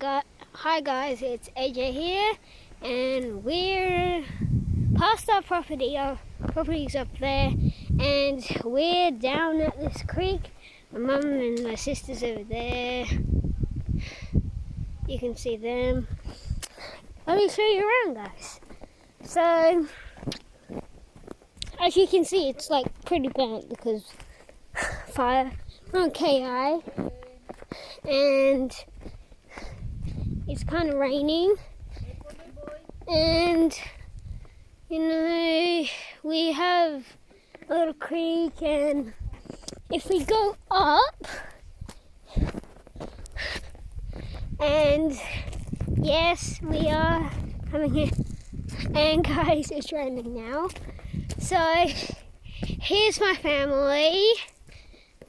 Hi guys, it's AJ here, and we're past our property. Our property's up there, and we're down at this creek. My mum and my sister's over there. You can see them. Let me show you around, guys. So, as you can see, it's like pretty burnt because fire. We're on KI, and it's kind of raining, and we have a little creek, and if we go up, and yes, we are coming here, and guys, it's raining now. So here's my family.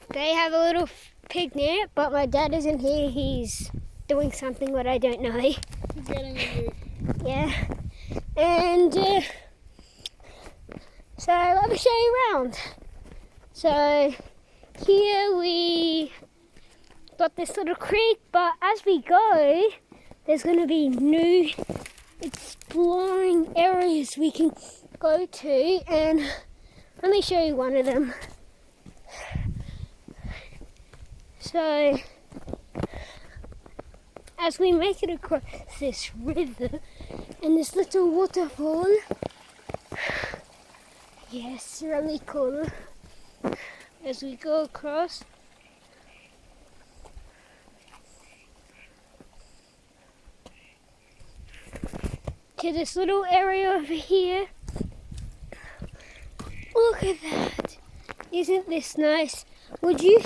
They have a little picnic, but my dad isn't here. He's doing something that I don't know. He's getting a ute. Yeah. And so let me show you around. So here we got this little creek, but as we go, there's going to be new exploring areas we can go to, and let me show you one of them. So as we make it across this river and this little waterfall, yes, really cool. As we go across, to this little area over here. Look at that! Isn't this nice? Would you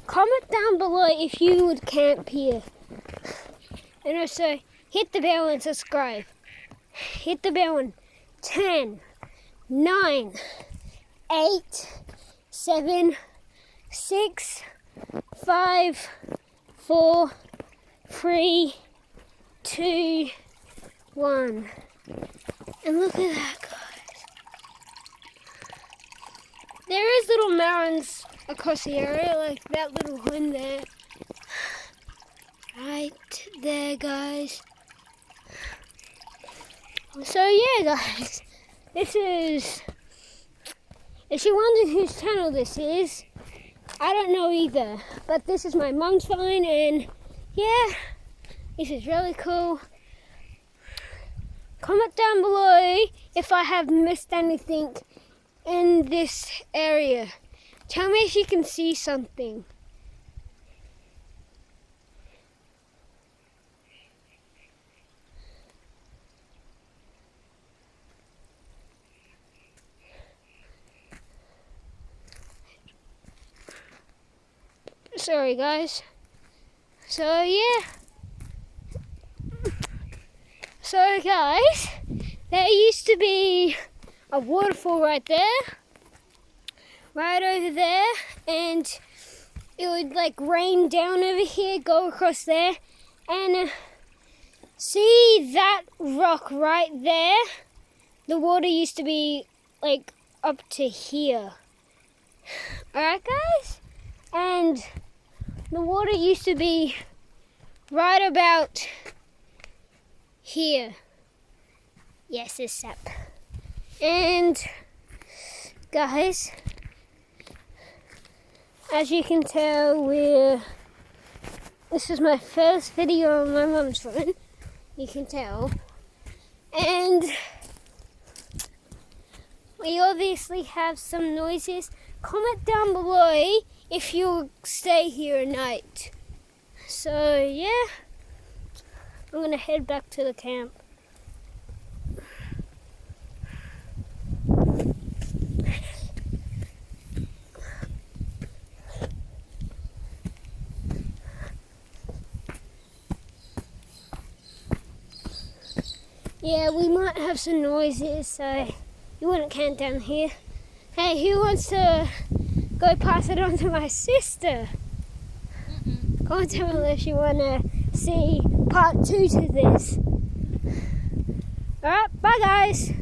comment down below if you would camp here? And also, hit the bell and subscribe. Hit the bell in 10, 9, 8, 7, 6, 5, 4, 3, 2, 1. And look at that, guys. There is little mountains across the area, like that little one there. Right there, guys. So yeah, guys, this is, if you're wondering whose channel this is, I don't know either, but this is my mum's phone, and yeah, this is really cool. Comment down below if I have missed anything in this area. Tell me if you can see something. Sorry guys. So yeah. So guys, there used to be a waterfall right there. Right over there, and it would like rain down over here, go across there, and see that rock right there? The water used to be like up to here. Alright guys? And the water used to be right about here. Yes, this sap. And guys, as you can tell, this is my first video on my mum's phone, you can tell, and we obviously have some noises. Comment down below if you'll stay here at night. So yeah, I'm gonna head back to the camp. Yeah, we might have some noises, so you wouldn't camp down here. Hey, who wants to go pass it on to my sister? Comment down below if you want to see part 2 to this. Alright, bye guys.